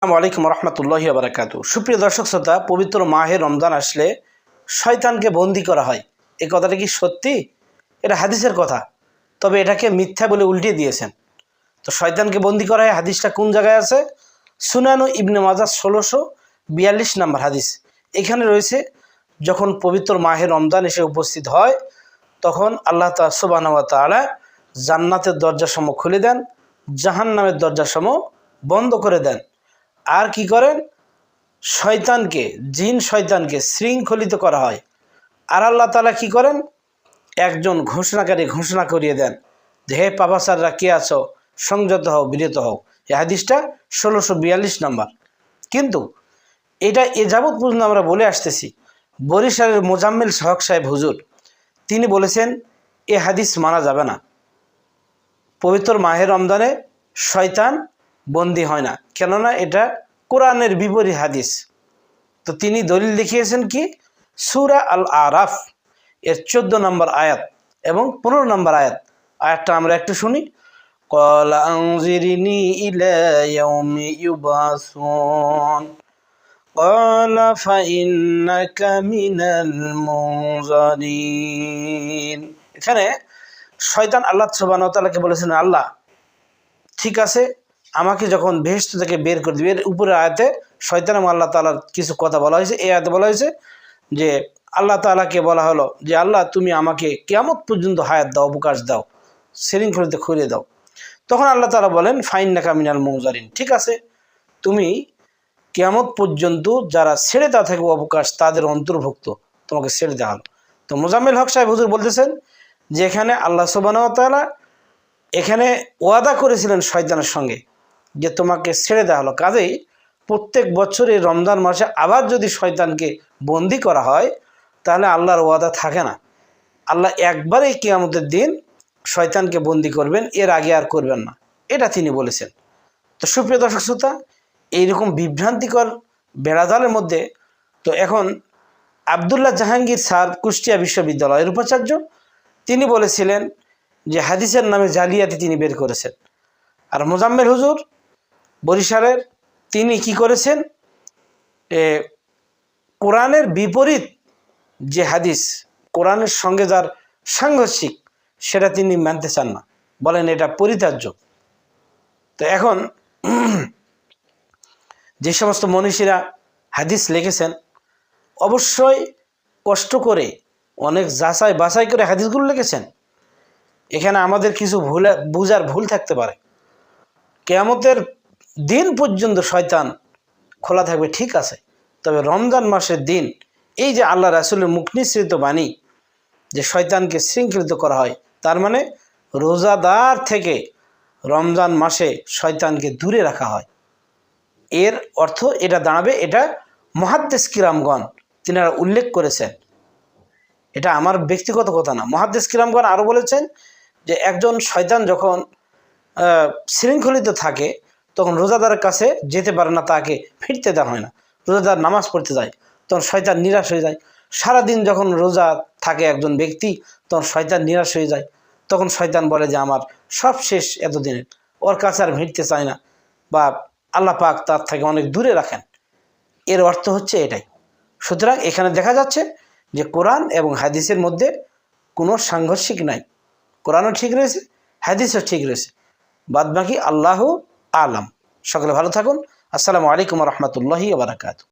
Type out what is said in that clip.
আসসালামু আলাইকুম রহমতুল্লাহি ওয়া বারাকাতু। সুপ্রিয় দর্শক শ্রোতা, পবিত্র মাহে রমজান আসলে শয়তানকে বন্দী করা হয়। এই কথাটা কি সত্যি? এটা হাদিসের কথা, তবে এটাকে মিথ্যা বলে উল্টিয়ে দিয়েছেন। তো শয়তানকে বন্দী করা হয়, হাদিসটা কোন জায়গায় আছে? সুনানু ইবনে মাজাহ ১৬৪২ নম্বর হাদিস। এখানে রয়েছে, যখন পবিত্র মাহে রমজান এসে উপস্থিত হয়, তখন আল্লাহ সুবহানাহু ওয়া তাআলা জান্নাতের দরজাসমূহ খুলে দেন, জাহান্নামের দরজাসমূহ বন্ধ করে দেন। আর কি করেন? শয়তানকে, জিন শয়তানকে শৃঙ্খলিত করা হয়। আর আল্লাহ তাআলা কি করেন? একজন ঘোষণাকারী ঘোষণা করিয়ে দেন যে, হে পাপাচাররা কে আছো, সংযত হও, বিরত হও। এই হাদিসটা ১৬৪২ নম্বর। কিন্তু এটা এ যাবৎ পর্যন্ত আমরা বলে আসতেছি, বরিশালের মোজাম্মেল হক সাহেব হুজুর তিনি বলেছেন এ হাদিস মানা যাবে না। পবিত্র মাহে রমজানে শয়তান বন্দী হয় না, কেননা এটা কোরআনের বিপরীত হাদিস। তো তিনি দলিল দেখিয়েছেন কি? সূরা আল আরাফ এর ১৪ নম্বর আয়াত এবং ১৫ নম্বর আয়াত। আয়াতটা আমরা একটু শুনি। ক্বালা আনজিরনি ইলা ইয়াউমি ইউবাসুন ক্বালা ফাইন্নাকা মিনাল মুনজারিন। এখানে শয়তান আল্লাহ সুবহানাহু ওয়া তাআলাকে বলেছেন, আল্লাহ ঠিক আছে, আমাকে যখন বেহেশত থেকে বের করে দিবে। এর উপরে আয়াতে শয়তান এবং আল্লাহ তাআলার কিছু কথা বলা হয়েছে। এই আয়াতে বলা হয়েছে যে আল্লাহ তাআলাকে বলা হলো যে, আল্লাহ তুমি আমাকে কিয়ামত পর্যন্ত হায়াত দাও, অবকাশ দাও, শৃঙ্খলিত খুলে দাও। তখন আল্লাহ তাআলা বলেন, ফাইন্নাকা মিনাল মুনজারিন, ঠিক আছে, তুমি কিয়ামত পর্যন্ত যারা ছেড়ে দেওয়া থাকবে অবকাশ, তাদের অন্তর্ভুক্ত, তোমাকে ছেড়ে দেওয়া হলো। তো মোজাম্মেল হক সাহেব হুজুর বলতেছেন যে এখানে আল্লাহ সুবহানাহু ওয়া তাআলা এখানে ওয়াদা করেছিলেন শয়তানের সঙ্গে যে তোমাকে ছেড়ে দেওয়া হলো। কাজেই প্রত্যেক বছর এই রমজান মাসে আবার যদি শয়তানকে বন্দি করা হয়, তাহলে আল্লাহর ওয়াদা থাকে না। আল্লাহ একবারেই কিয়ামতের দিন শয়তানকে বন্দি করবেন, এর আগে আর করবেন না, এটা তিনি বলেছেন। তো সুপ্রিয় দর্শক শ্রোতা, এইরকম বিভ্রান্তিকর বেড়াজালের মধ্যে তো এখন আবদুল্লাহ জাহাঙ্গীর স্যার, কুষ্টিয়া বিশ্ববিদ্যালয়ের উপাচার্য, তিনি বলেছিলেন যে হাদিসের নামে জালিয়াতি তিনি বের করেছেন। আর মোজাম্মেল হুজুর বরিশালের, তিনি কি করেছেন? কোরআনের বিপরীত যে হাদিস, কোরআনের সঙ্গে যার সাংঘর্ষিক, সেটা তিনি মানতে চান না, বলেন এটা পরিত্যাজ্য। তো এখন যে সমস্ত মনীষীরা হাদিস লিখেছেন, অবশ্যই কষ্ট করে অনেক যাচাই বাছাই করে হাদিসগুলো লিখেছেন। এখানে আমাদের কিছু বুঝার ভুল থাকতে পারে। কিয়ামতের দিন পর্যন্ত শয়তান খোলা থাকবে, ঠিক আছে, তবে রমজান মাসের দিন, এই যে আল্লাহ রাসূলের মুখ নিঃসৃত বাণী যে শয়তানকে শৃঙ্খলিত করা হয়, তার মানে রোজাদার থেকে রমজান মাসে শয়তানকে দূরে রাখা হয়। এর অর্থ এটা দাঁড়াবে, এটা মুহাদ্দিস কিরামগণ তিনারা উল্লেখ করেছেন, এটা আমার ব্যক্তিগত কথা না। মুহাদ্দিস কিরামগণ আরও বলেছেন যে একজন শয়তান যখন শৃঙ্খলিত থাকে, তখন রোজাদারের কাছে যেতে পারে না, তাকে ফিরতে দেওয়া হয় না। রোজাদার নামাজ পড়তে যায়, তখন শয়তান নিরাশ হয়ে যায়। সারাদিন যখন রোজা থাকে একজন ব্যক্তি, তখন শয়তান নিরাশ হয়ে যায়। তখন শয়তান বলে যে আমার সব শেষ এতদিনের, ওর কাছে আর ভিড়তে চায় না, বা আল্লাহ পাক তার থেকে অনেক দূরে রাখেন। এর অর্থ হচ্ছে এটাই। সুতরাং এখানে দেখা যাচ্ছে যে কোরআন এবং হাদিসের মধ্যে কোনো সাংঘর্ষিক নাই। কোরআনও ঠিক রয়েছে, হাদিসও ঠিক রয়েছে, বাদবাকি আল্লাহু আলাম। সকলে ভালো থাকুন। আসসালামু আলাইকুম রহমতুল্লাহি ওয়া বারাকাতুহু।